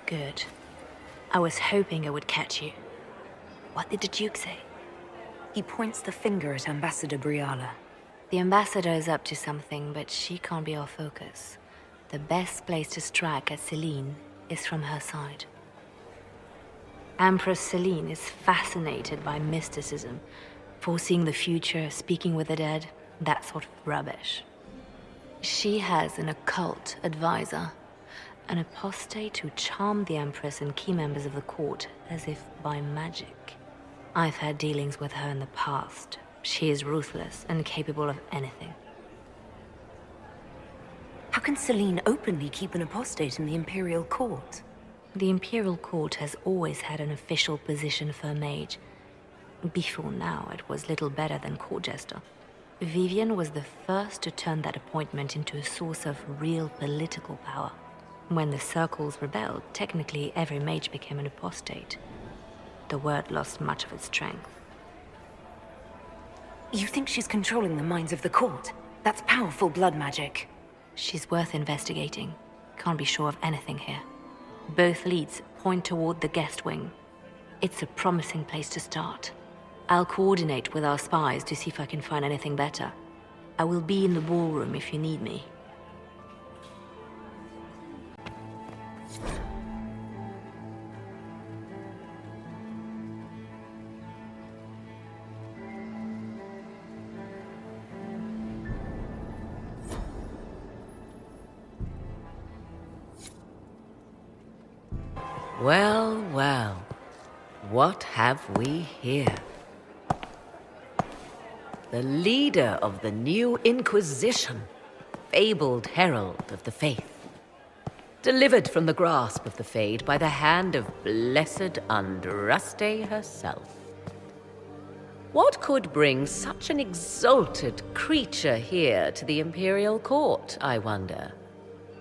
Good. I was hoping I would catch you. What did the Duke say? He points the finger at Ambassador Briala. The ambassador is up to something, but she can't be our focus. The best place to strike at Celine is from her side. Empress Celine is fascinated by mysticism, foreseeing the future, speaking with the dead, that sort of rubbish. She has an occult advisor, an apostate who charmed the Empress and key members of the court as if by magic. I've had dealings with her in the past. She is ruthless and capable of anything. How can Celine openly keep an apostate in the Imperial Court? The Imperial Court has always had an official position for a mage. Before now, it was little better than court jester. Vivian was the first to turn that appointment into a source of real political power. When the circles rebelled, technically every mage became an apostate. The word lost much of its strength. You think she's controlling the minds of the court? That's powerful blood magic. She's worth investigating. Can't be sure of anything here. Both leads point toward the guest wing. It's a promising place to start. I'll coordinate with our spies to see if I can find anything better. I will be in the ballroom if you need me. Well, well, what have we here? The leader of the new Inquisition, fabled herald of the faith, delivered from the grasp of the Fade by the hand of blessed Andraste herself. What could bring such an exalted creature here to the Imperial Court, I wonder?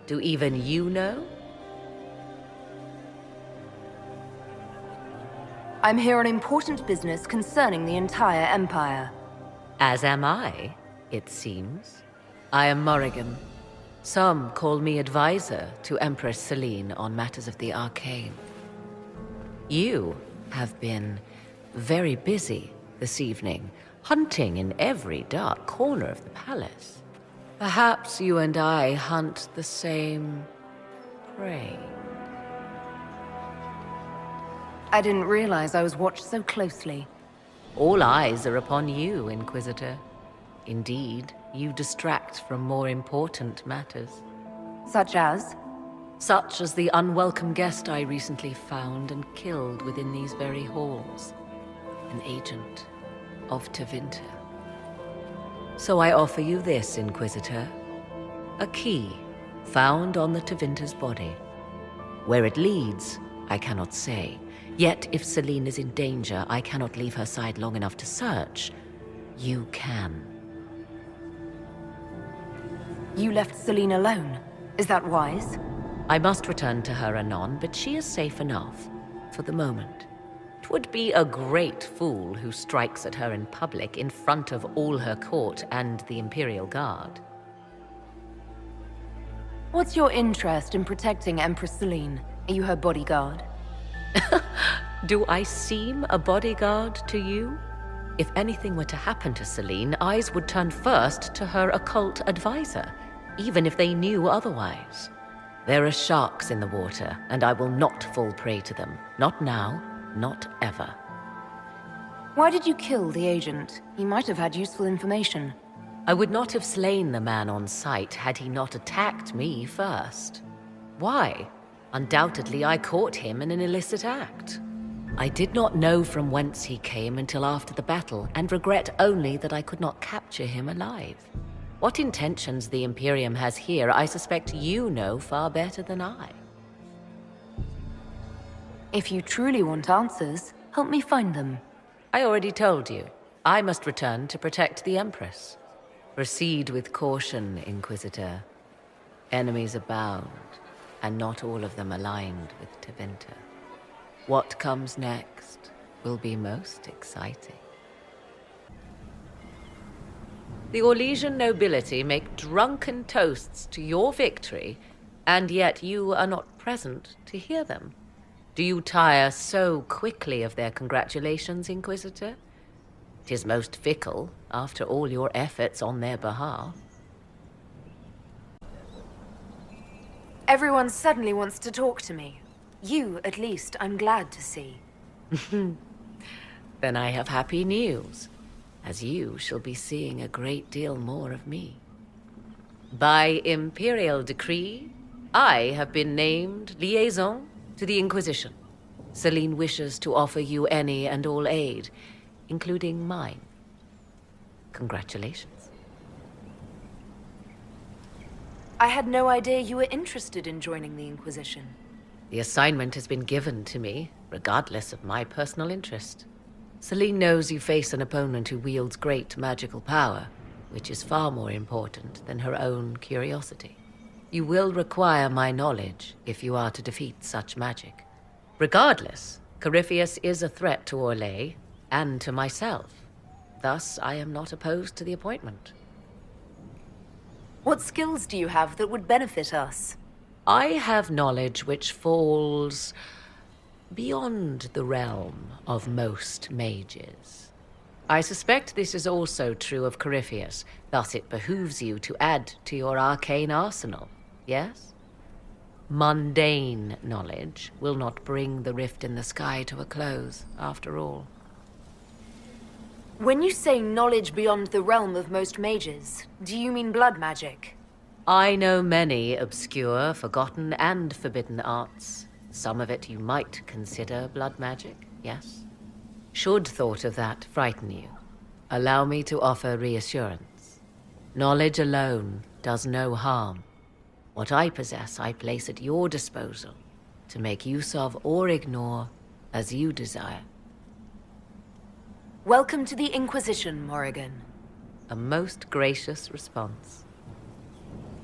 Do even you know? I'm here on important business concerning the entire Empire. As am I, it seems. I am Morrigan. Some call me advisor to Empress Celine on matters of the arcane. You have been very busy this evening, hunting in every dark corner of the palace. Perhaps you and I hunt the same prey. I didn't realize I was watched so closely. All eyes are upon you, Inquisitor. Indeed, you distract from more important matters. Such as? Such as the unwelcome guest I recently found and killed within these very halls. An agent of Tevinter. So I offer you this, Inquisitor. A key found on the Tevinter's body. Where it leads, I cannot say. Yet, if Celine is in danger, I cannot leave her side long enough to search. You can. You left Celine alone. Is that wise? I must return to her anon, but she is safe enough, for the moment. 'Twould be a great fool who strikes at her in public in front of all her court and the Imperial Guard. What's your interest in protecting Empress Celine? Are you her bodyguard? Do I seem a bodyguard to you? If anything were to happen to Celine, eyes would turn first to her occult advisor, even if they knew otherwise. There are sharks in the water, and I will not fall prey to them. Not now, not ever. Why did you kill the agent? He might have had useful information. I would not have slain the man on sight had he not attacked me first. Why? Undoubtedly, I caught him in an illicit act. I did not know from whence he came until after the battle, and regret only that I could not capture him alive. What intentions the Imperium has here, I suspect you know far better than I. If you truly want answers, help me find them. I already told you. I must return to protect the Empress. Proceed with caution, Inquisitor. Enemies abound, and not all of them aligned with Tevinter. What comes next will be most exciting. The Orlesian nobility make drunken toasts to your victory And yet you are not present to hear them. Do you tire so quickly of their congratulations, Inquisitor? 'Tis most fickle, after all your efforts on their behalf. Everyone suddenly wants to talk to me. You, at least, I'm glad to see. Then I have happy news, as you shall be seeing a great deal more of me. By imperial decree, I have been named liaison to the Inquisition. Celine wishes to offer you any and all aid, including mine. Congratulations. I had no idea you were interested in joining the Inquisition. The assignment has been given to me, regardless of my personal interest. Celine knows you face an opponent who wields great magical power, which is far more important than her own curiosity. You will require my knowledge if you are to defeat such magic. Regardless, Corypheus is a threat to Orlais and to myself. Thus, I am not opposed to the appointment. What skills do you have that would benefit us? I have knowledge which falls beyond the realm of most mages. I suspect this is also true of Corypheus, thus it behooves you to add to your arcane arsenal, yes? Mundane knowledge will not bring the rift in the sky to a close, after all. When you say knowledge beyond the realm of most mages, do you mean blood magic? I know many obscure, forgotten, and forbidden arts. Some of it you might consider blood magic, yes? Should thought of that frighten you, allow me to offer reassurance. Knowledge alone does no harm. What I possess, I place at your disposal to make use of or ignore as you desire. Welcome to the Inquisition, Morrigan. A most gracious response.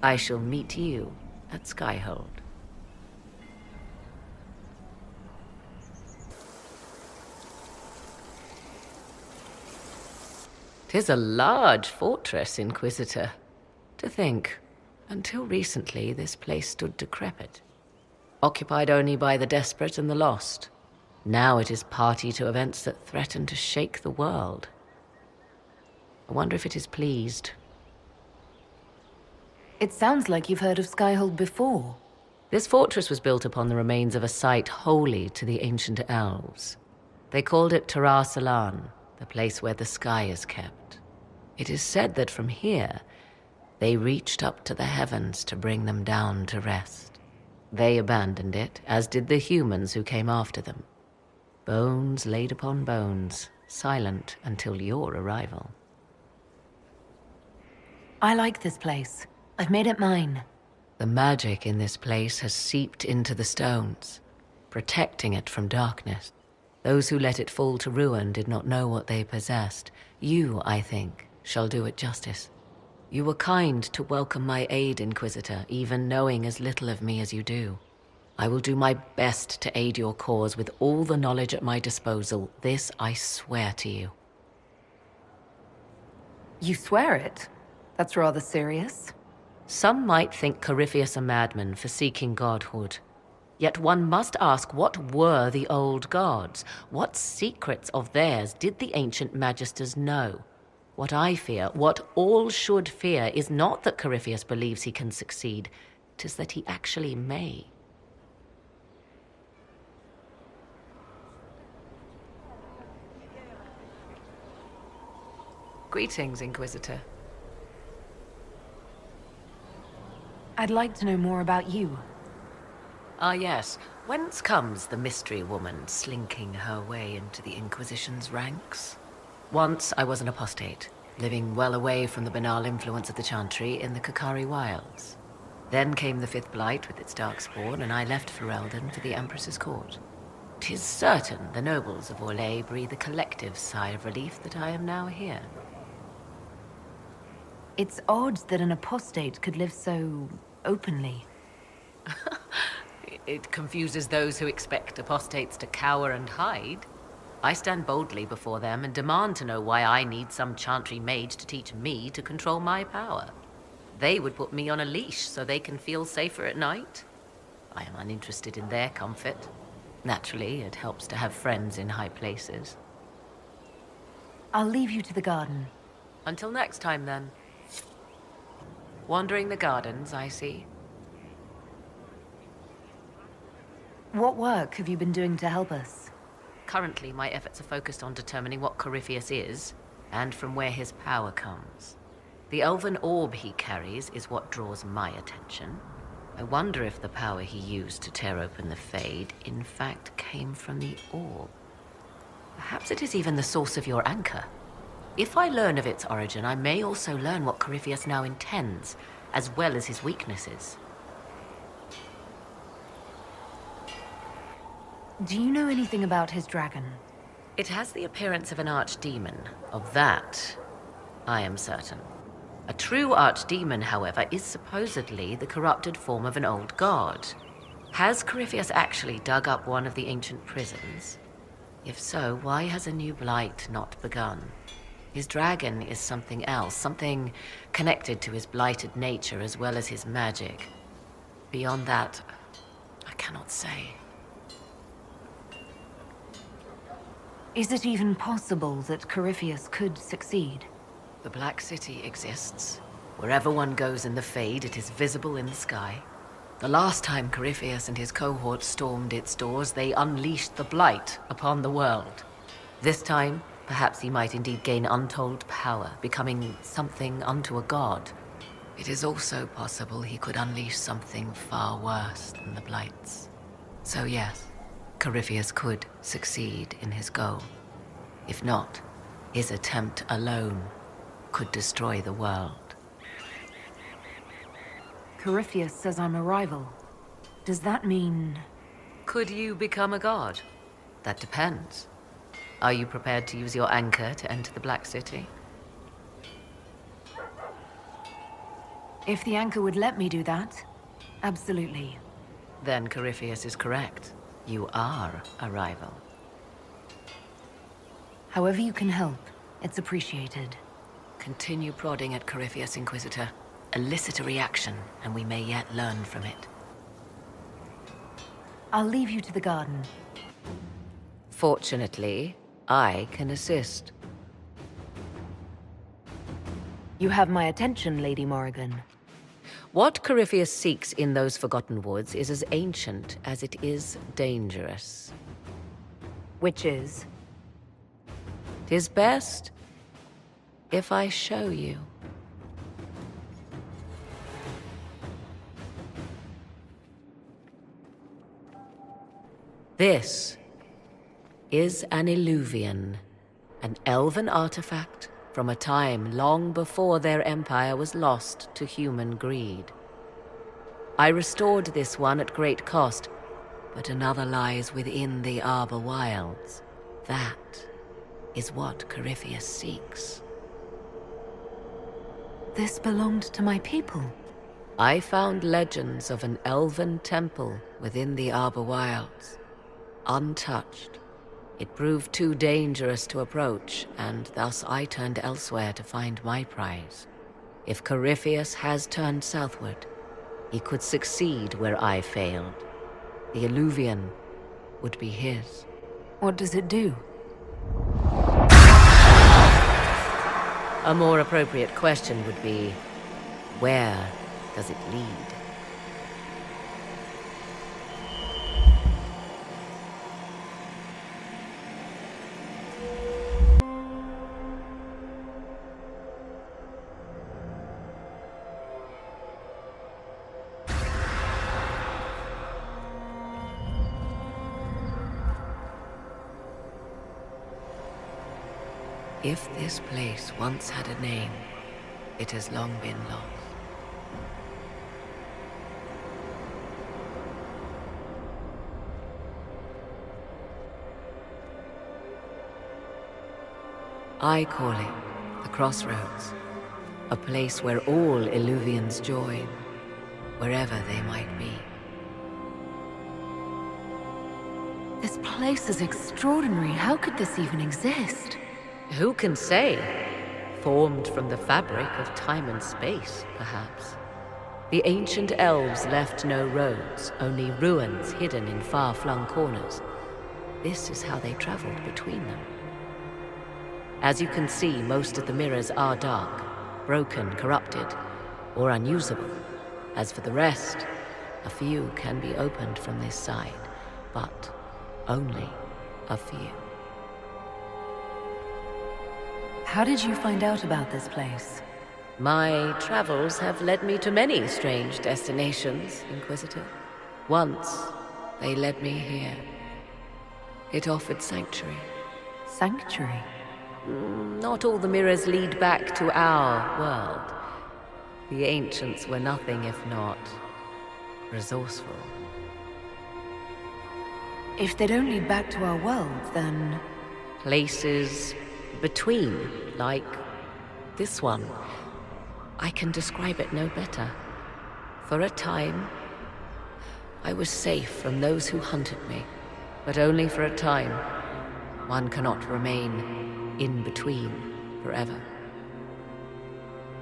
I shall meet you at Skyhold. 'Tis a large fortress, Inquisitor. To think, until recently this place stood decrepit, occupied only by the desperate and the lost. Now it is party to events that threaten to shake the world. I wonder if it is pleased. It sounds like you've heard of Skyhold before. This fortress was built upon the remains of a site holy to the ancient elves. They called it Terra Salan, the place where the sky is kept. It is said that from here, they reached up to the heavens to bring them down to rest. They abandoned it, as did the humans who came after them. Bones laid upon bones, silent until your arrival. I like this place. I've made it mine. The magic in this place has seeped into the stones, protecting it from darkness. Those who let it fall to ruin did not know what they possessed. You, I think, shall do it justice. You were kind to welcome my aid, Inquisitor, even knowing as little of me as you do. I will do my best to aid your cause with all the knowledge at my disposal. This I swear to you. You swear it? That's rather serious. Some might think Corypheus a madman for seeking godhood. Yet one must ask, what were the old gods? What secrets of theirs did the ancient magisters know? What I fear, what all should fear, is not that Corypheus believes he can succeed. 'Tis that he actually may. Greetings, Inquisitor. I'd like to know more about you. Ah, yes. Whence comes the mystery woman slinking her way into the Inquisition's ranks? Once I was an apostate, living well away from the banal influence of the Chantry in the Kakari Wilds. Then came the Fifth Blight with its darkspawn, and I left Ferelden for the Empress's court. 'Tis certain the nobles of Orlais breathe a collective sigh of relief that I am now here. It's odd that an apostate could live so openly. It confuses those who expect apostates to cower and hide. I stand boldly before them and demand to know why I need some Chantry mage to teach me to control my power. They would put me on a leash so they can feel safer at night. I am uninterested in their comfort. Naturally, it helps to have friends in high places. I'll leave you to the garden. Until next time, then. Wandering the gardens, I see. What work have you been doing to help us? Currently, my efforts are focused on determining what Corypheus is, and from where his power comes. The elven orb he carries is what draws my attention. I wonder if the power he used to tear open the Fade, in fact, came from the orb. Perhaps it is even the source of your anchor. If I learn of its origin, I may also learn what Corypheus now intends, as well as his weaknesses. Do you know anything about his dragon? It has the appearance of an archdemon. Of that, I am certain. A true archdemon, however, is supposedly the corrupted form of an old god. Has Corypheus actually dug up one of the ancient prisons? If so, why has a new blight not begun? His dragon is something else, something connected to his blighted nature as well as his magic. Beyond that, I cannot say. Is it even possible that Corypheus could succeed? The Black City exists. Wherever one goes in the Fade, it is visible in the sky. The last time Corypheus and his cohort stormed its doors, they unleashed the Blight upon the world. This time, perhaps he might indeed gain untold power, becoming something unto a god. It is also possible he could unleash something far worse than the Blights. So yes, Corypheus could succeed in his goal. If not, his attempt alone could destroy the world. Corypheus says I'm a rival. Does that mean... Could you become a god? That depends. Are you prepared to use your anchor to enter the Black City? If the anchor would let me do that, absolutely. Then Corypheus is correct. You are a rival. However you can help, it's appreciated. Continue prodding at Corypheus, Inquisitor. Elicit a reaction, and we may yet learn from it. I'll leave you to the garden. Fortunately, I can assist. You have my attention, Lady Morrigan. What Corypheus seeks in those Forgotten Woods is as ancient as it is dangerous. Which is? 'Tis best if I show you. This is an Illuvian, an elven artifact from a time long before their empire was lost to human greed. I restored this one at great cost, but another lies within the Arbor Wilds. That is what Corypheus seeks. This belonged to my people. I found legends of an elven temple within the Arbor Wilds, untouched. It proved too dangerous to approach, and thus I turned elsewhere to find my prize. If Corypheus has turned southward, he could succeed where I failed. The Illuvian would be his. What does it do? A more appropriate question would be, where does it lead? If this place once had a name, it has long been lost. I call it the Crossroads, a place where all Illuvians join, wherever they might be. This place is extraordinary. How could this even exist? Who can say? formed from the fabric of time and space, perhaps. The ancient elves left no roads, only ruins hidden in far-flung corners. This is how they traveled between them. As you can see, most of the mirrors are dark, broken, corrupted, or unusable. As for the rest, a few can be opened from this side, but only a few. How did you find out about this place? My travels have led me to many strange destinations, Inquisitor. Once, they led me here. It offered sanctuary. Sanctuary? Not all the mirrors lead back to our world. The ancients were nothing if not resourceful. If they don't lead back to our world, then... Places between, like this one. I can describe it no better. For a time, I was safe from those who hunted me, but only for a time. One cannot remain in between forever.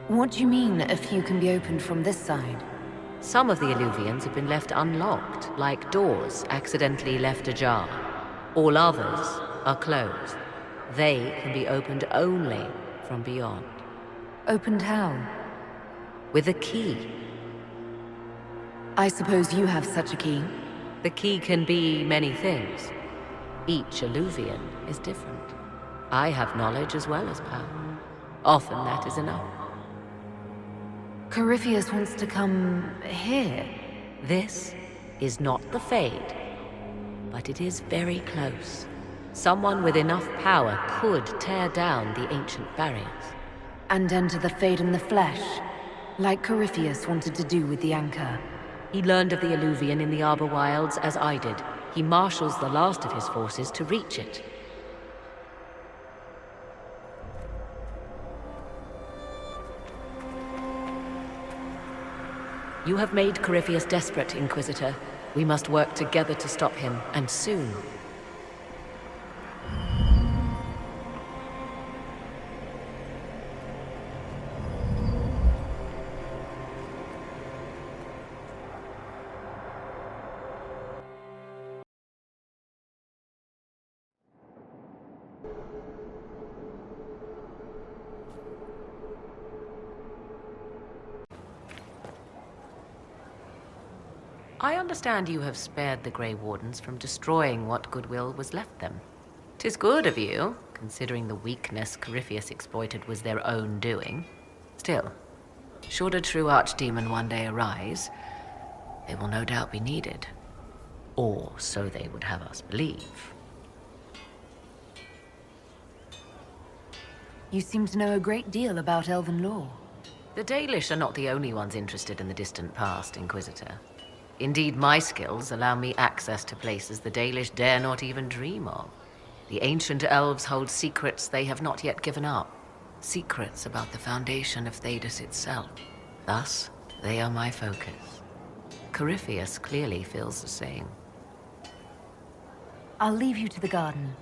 What do you mean, a few can be opened from this side? Some of the Illuvians have been left unlocked, like doors accidentally left ajar. All others are closed. They can be opened only from beyond. Opened how? With a key. I suppose you have such a key. The key can be many things. Each Illuvian is different. I have knowledge as well as power. Often that is enough. Corypheus wants to come here. This is not the Fade, but it is very close. Someone with enough power could tear down the ancient barriers. And enter the Fade in the flesh, like Corypheus wanted to do with the Anchor. He learned of the Illuvian in the Arbor Wilds as I did. He marshals the last of his forces to reach it. You have made Corypheus desperate, Inquisitor. We must work together to stop him, and soon. I understand you have spared the Grey Wardens from destroying what goodwill was left them. 'Tis good of you, considering the weakness Corypheus exploited was their own doing. Still, should a true archdemon one day arise, they will no doubt be needed. Or so they would have us believe. You seem to know a great deal about elven lore. The Dalish are not the only ones interested in the distant past, Inquisitor. Indeed, my skills allow me access to places the Dalish dare not even dream of. The ancient elves hold secrets they have not yet given up. Secrets about the foundation of Thedas itself. Thus, they are my focus. Corypheus clearly feels the same. I'll leave you to the garden.